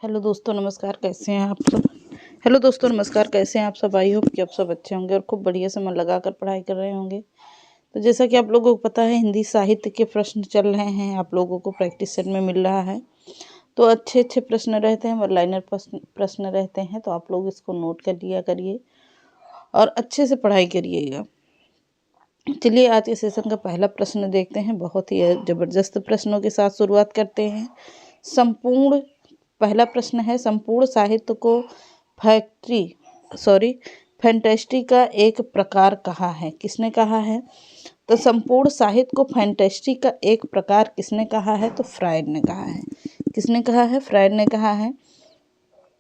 Hello दोस्तों नमस्कार, कैसे हैं आप सब। हेलो दोस्तों नमस्कार, कैसे हैं आप सब। आई होप कि आप सब अच्छे होंगे और खूब बढ़िया से मन लगाकर पढ़ाई कर रहे होंगे। तो जैसा कि आप लोगों को पता है, हिंदी साहित्य के प्रश्न चल रहे हैं, आप लोगों को प्रैक्टिस सेट में मिल रहा है। तो अच्छे अच्छे प्रश्न रहते हैं, वन लाइनर प्रश्न रहते हैं, तो आप लोग इसको नोट कर लिया करिए और अच्छे से पढ़ाई करिएगा। चलिए आज के सेशन का पहला प्रश्न देखते हैं। बहुत ही ज़बरदस्त प्रश्नों के साथ शुरुआत करते हैं। पहला प्रश्न है, संपूर्ण साहित्य को फैंटेस्टी का एक प्रकार कहा है। किसने कहा है? तो संपूर्ण साहित्य को फैंटेस्टी का एक प्रकार किसने कहा है? तो फ्रायड ने कहा है। किसने कहा है? फ्रायड ने कहा है।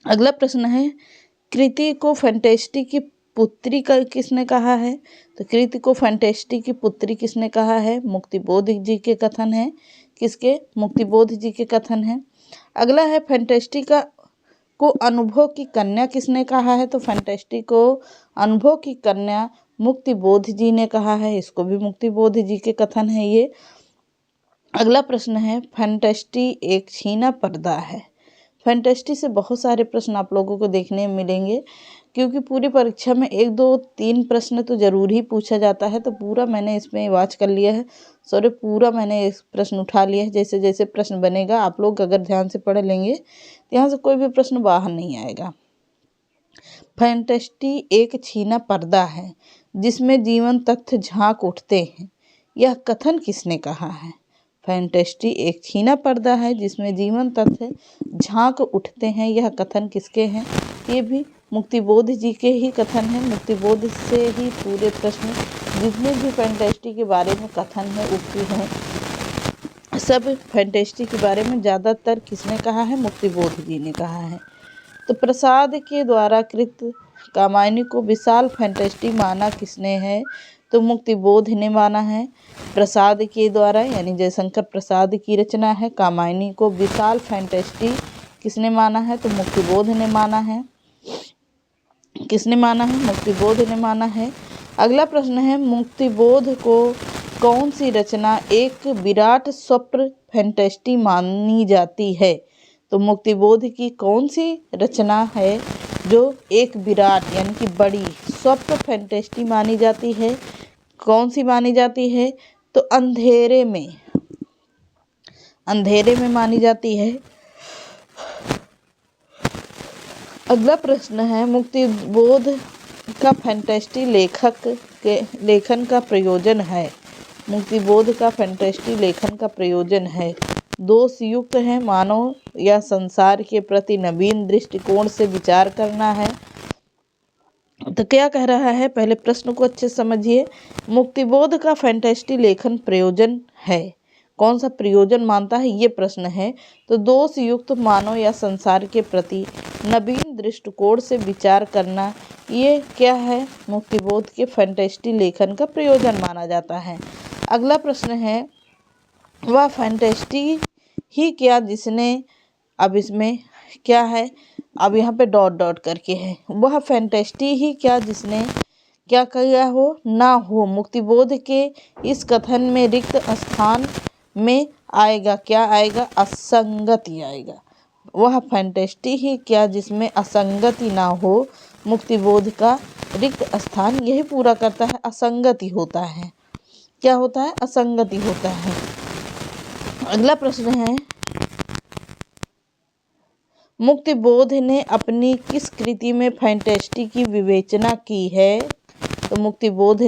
अगला प्रश्न है, कृति को फैंटेस्टी की पुत्री का किसने कहा है? तो कृति को फैंटेस्टी की पुत्री किसने कहा है? मुक्तिबोध जी के कथन है। किसके? मुक्तिबोध जी के कथन है। अगला है, फैंटेस्टी को अनुभव की कन्या किसने कहा है? तो फैंटेस्टी को अनुभव की कन्या मुक्तिबोध जी ने कहा है। इसको भी मुक्तिबोध जी के कथन है ये। अगला प्रश्न है, फैंटेस्टी एक छीना पर्दा है। फैंटेस्टी से बहुत सारे प्रश्न आप लोगों को देखने में मिलेंगे, क्योंकि पूरी परीक्षा में 1 2 3 प्रश्न तो ज़रूर ही पूछा जाता है। तो पूरा मैंने इसमें वॉच कर लिया है, पूरा मैंने इस प्रश्न उठा लिया है। जैसे जैसे प्रश्न बनेगा आप लोग अगर ध्यान से पढ़ लेंगे तो यहाँ से कोई भी प्रश्न बाहर नहीं आएगा। फैंटेस्टी एक छीना पर्दा है जिसमें जीवन तथ्य झांक उठते हैं। यह कथन किसने कहा है? फैंटेस्टी एक छीना पर्दा है जिसमें जीवन तथ्य झांक उठते हैं। यह कथन किसके हैं? ये भी मुक्तिबोध जी के ही कथन है। मुक्तिबोध से ही पूरे प्रश्न जितने भी फैंटेस्टी के बारे में कथन है, उक्ति है, सब फैंटेस्टी के बारे में ज़्यादातर किसने कहा है? मुक्तिबोध जी ने कहा है। तो प्रसाद के द्वारा कृत कामायनी को विशाल फैंटेस्टी माना किसने है? तो मुक्तिबोध ने माना है। प्रसाद के द्वारा यानी जयशंकर प्रसाद की रचना है कामायनी को विशाल फैंटेस्टी किसने माना है? तो मुक्तिबोध ने माना है। किसने माना है? मुक्तिबोध ने माना है। अगला प्रश्न है, मुक्तिबोध को कौन सी रचना एक विराट स्वप्न फैंटेस्टी मानी जाती है? तो मुक्तिबोध की कौन सी रचना है जो एक विराट यानी कि बड़ी स्वप्न फैंटेस्टी मानी जाती है? कौन सी मानी जाती है? तो अंधेरे में मानी जाती है। अगला प्रश्न है, मुक्तिबोध का फैंटेस्टी लेखन का प्रयोजन है। मुक्तिबोध का फैंटेस्टी लेखन का प्रयोजन है दोषयुक्त है, मानव या संसार के प्रति नवीन दृष्टिकोण से विचार करना है। तो क्या कह रहा है? पहले प्रश्न को अच्छे समझिए। मुक्तिबोध का फैंटेस्टी लेखन प्रयोजन है। कौन सा प्रयोजन मानता है? ये प्रश्न है। तो दोषयुक्त, मानव या संसार के प्रति नवीन दृष्टिकोण से विचार करना, ये क्या है? मुक्तिबोध के फैंटेस्टी लेखन का प्रयोजन माना जाता है। अगला प्रश्न है, वह फैंटेस्टी ही क्या जिसने, अब इसमें क्या है, अब यहाँ पे डॉट डॉट करके है, वह फैंटेस्टी ही क्या जिसने क्या किया हो ना हो। मुक्तिबोध के इस कथन में रिक्त स्थान में आएगा क्या आएगा? असंगति आएगा। वह फैंटेस्टी ही क्या जिसमें असंगति ना हो। मुक्तिबोध का रिक्त स्थान यही पूरा करता है, असंगति होता है। क्या होता है? असंगति होता है। अगला प्रश्न है, मुक्तिबोध ने अपनी किस कृति में फैंटेस्टी की विवेचना की है? तो मुक्तिबोध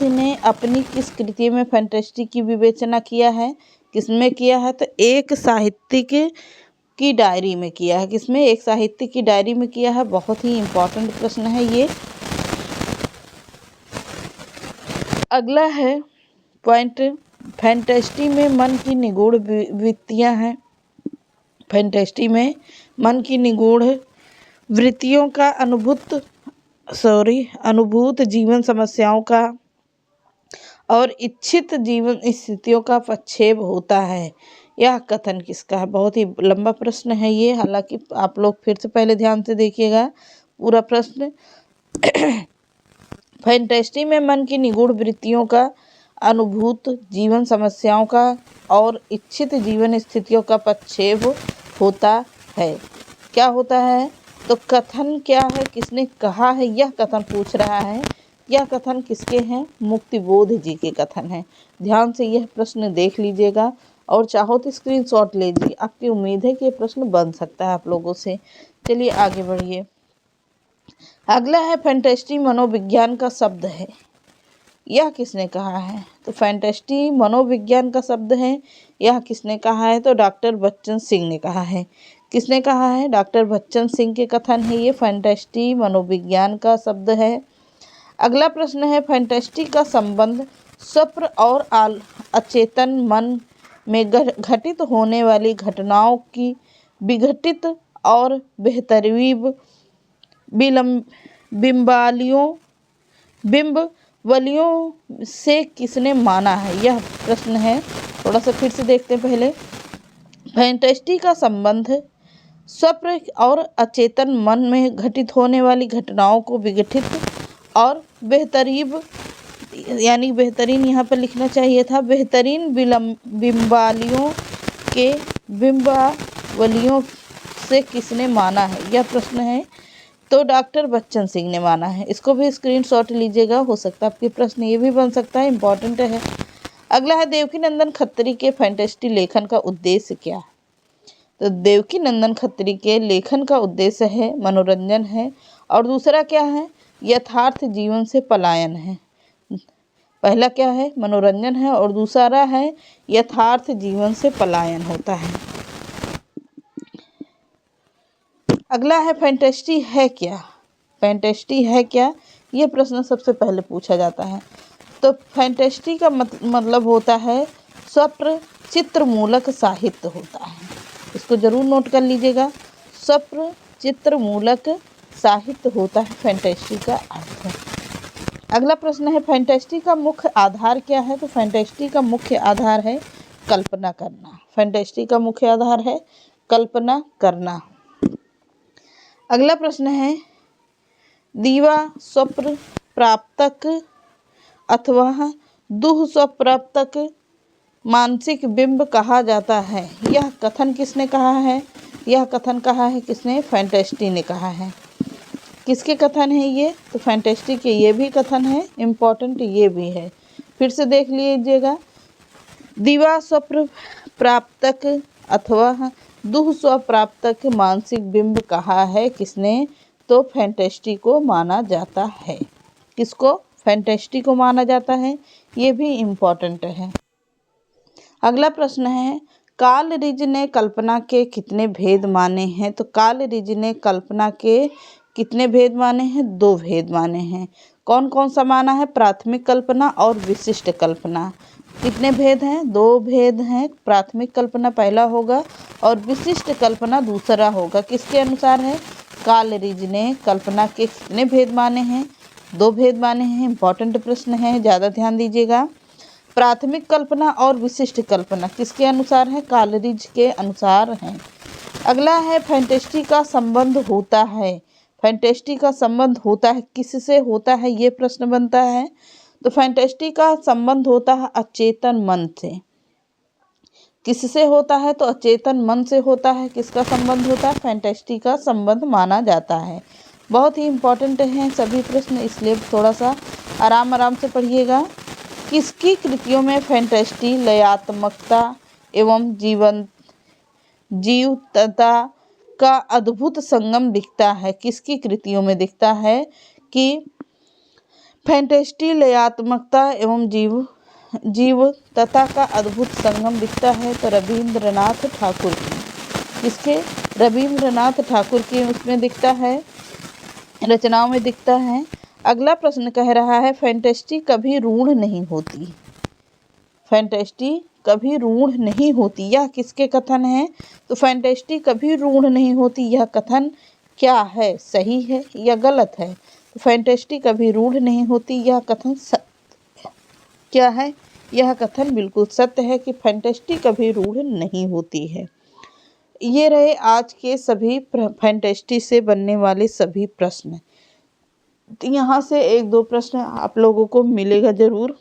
ने अपनी किस कृति में फैंटेस्टी की विवेचना किया है? किसमें किया है? तो एक साहित्यिक की डायरी में किया है। किसमें? एक साहित्यिक की डायरी में किया है। बहुत ही इम्पोर्टेंट प्रश्न है ये। अगला है पॉइंट, फैंटेस्टी में मन की निगूढ़ वृत्तियाँ हैं। फैंटेस्टी में मन की निगूढ़ वृत्तियों का अनुभूत जीवन समस्याओं का और इच्छित जीवन स्थितियों का प्रक्षेप होता है। यह कथन किसका है? बहुत ही लंबा प्रश्न है ये, हालांकि आप लोग फिर से पहले ध्यान से देखिएगा पूरा प्रश्न। फैंटेस्टी में मन की निगूढ़ वृत्तियों का अनुभूत जीवन समस्याओं का और इच्छित जीवन स्थितियों का प्रक्षेप होता है। क्या होता है? तो कथन क्या है, किसने कहा है, यह कथन पूछ रहा है। यह कथन किसके हैं? मुक्तिबोध जी के कथन हैं। ध्यान से यह प्रश्न देख लीजिएगा और चाहो तो स्क्रीनशॉट ले लीजिए। आपकी उम्मीद है कि ये प्रश्न बन सकता है आप लोगों से। चलिए आगे बढ़िए। अगला है फैंटेस्टी मनोविज्ञान का शब्द है। यह किसने कहा है? तो फैंटेस्टी मनोविज्ञान का शब्द है। यह किसने कहा है? तो डॉक्टर बच्चन सिंह ने कहा है। किसने कहा है? डॉक्टर बच्चन सिंह के कथन है ये। फैंटेस्टी मनोविज्ञान का शब्द है। अगला प्रश्न है फैंटेस्टी का संबंध स्वप्न और अचेतन मन में घटित होने वाली घटनाओं की विघटित और बेहतरीन बिंबवलियों से किसने माना है? यह प्रश्न है। थोड़ा सा फिर से देखते हैं पहले। फैंटेस्टी का संबंध स्वप्न और अचेतन मन में घटित होने वाली घटनाओं को विघटित और बेहतरीन, यानी बेहतरीन यहाँ पर लिखना चाहिए था, बेहतरीन बिंबवलियों से किसने माना है? यह प्रश्न है। तो डॉक्टर बच्चन सिंह ने माना है। इसको भी स्क्रीनशॉट लीजिएगा, हो सकता है आपके प्रश्न ये भी बन सकता है, इम्पॉर्टेंट है। अगला है देवकीनंदन खत्री के फैंटेस्टी लेखन का उद्देश्य क्या है? तो देवकीनंदन खत्री के लेखन का उद्देश्य है मनोरंजन है, और दूसरा क्या है? यथार्थ जीवन से पलायन है। पहला क्या है? मनोरंजन है, और दूसरा है यथार्थ जीवन से पलायन होता है। अगला है फैंटेस्टी है क्या? फैंटेस्टी है क्या? ये प्रश्न सबसे पहले पूछा जाता है। तो फैंटेस्टी का मतलब होता है स्वप्न चित्रमूलक साहित्य होता है। इसको जरूर नोट कर लीजिएगा। स्वप्न चित्रमूलक साहित्य होता है फैंटेस्टी का अर्थ। अगला प्रश्न है फैंटेस्टी का मुख्य आधार क्या है? तो फैंटेस्टी का मुख्य आधार है कल्पना करना। फैंटेस्टी का मुख्य आधार है कल्पना करना। अगला प्रश्न है दीवा स्वप्न प्राप्तक अथवा दुःस्वप्राप्तक मानसिक बिंब कहा जाता है। यह कथन किसने कहा है? यह कथन कहा है किसने? फैंटेस्टी ने कहा है। किसके कथन है ये? तो फैंटेस्टी के ये भी कथन है, इम्पॉर्टेंट ये भी है। फिर से देख लीजिएगा। दीवा स्वप्न प्राप्तक अथवा दुःस्वप्राप्तक मानसिक बिंब कहा है किसने? तो फैंटेस्टी को माना जाता है। किसको? फैंटेस्टी को माना जाता है। ये भी इम्पॉर्टेंट है। अगला प्रश्न है कॉलरिज ने कल्पना के कितने भेद माने हैं? तो कॉलरिज ने कल्पना के कितने भेद माने हैं? 2 भेद माने हैं। कौन कौन सा माना है? प्राथमिक कल्पना और विशिष्ट कल्पना। कितने भेद हैं? 2 भेद हैं। प्राथमिक कल्पना पहला होगा और विशिष्ट कल्पना दूसरा होगा। किसके अनुसार है? कॉलरिज ने कल्पना के कितने भेद माने हैं? 2 भेद माने हैं। इम्पॉर्टेंट प्रश्न है, ज़्यादा ध्यान दीजिएगा। प्राथमिक कल्पना और विशिष्ट कल्पना किसके अनुसार है? कॉलरिज के अनुसार है। अगला है फैंटेस्टी का संबंध होता है। फैंटेस्टी का संबंध होता है किससे होता है? ये प्रश्न बनता है। तो फैंटेस्टी का संबंध होता है अचेतन मन से। किससे होता है? तो अचेतन मन से होता है। किसका संबंध होता है? फैंटेस्टी का संबंध माना जाता है। बहुत ही इम्पोर्टेंट हैं सभी प्रश्न, इसलिए थोड़ा सा आराम से पढ़िएगा। किसकी कृतियों में फैंटेस्टी लयात्मकता एवं जीवंतता का अद्भुत संगम दिखता है? किसकी कृतियों में दिखता है कि फैंटेस्टी लयात्मकता एवं जीवंतता का अद्भुत संगम दिखता है? तो रविंद्रनाथ ठाकुर की। किसके? रविंद्रनाथ ठाकुर की उसमें दिखता है, रचनाओं में दिखता है। अगला प्रश्न कह रहा है फैंटेस्टी कभी रूढ़ नहीं होती। फैंटेस्टी कभी रूढ़ नहीं होती, यह किसके कथन है? तो फैंटेस्टी कभी रूढ़ नहीं होती, यह कथन क्या है? सही है या गलत है? तो फैंटेस्टी कभी रूढ़ नहीं होती, यह कथन सत्य क्या है? यह कथन बिल्कुल सत्य है कि फैंटेस्टी कभी रूढ़ नहीं होती है। ये रहे आज के सभी फैंटेस्टी से बनने वाले सभी प्रश्न। यहाँ से 1-2 प्रश्न आप लोगों को मिलेगा ज़रूर।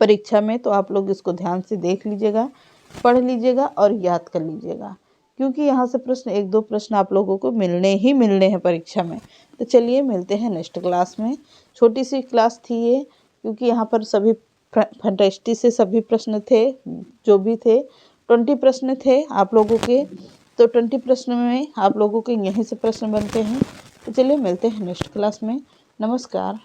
परीक्षा में, तो आप लोग इसको ध्यान से देख लीजिएगा, पढ़ लीजिएगा और याद कर लीजिएगा, क्योंकि यहाँ से प्रश्न 1-2 प्रश्न आप लोगों को मिलने हैं परीक्षा में। तो चलिए मिलते हैं नेक्स्ट क्लास में। छोटी सी क्लास थी ये, क्योंकि यहाँ पर सभी फैंटेस्टी से सभी प्रश्न थे, जो भी थे 20 प्रश्न थे आप लोगों के। तो 20 प्रश्न में आप लोगों के यहीं से प्रश्न बनते हैं। तो चलिए मिलते हैं नेक्स्ट क्लास में। नमस्कार।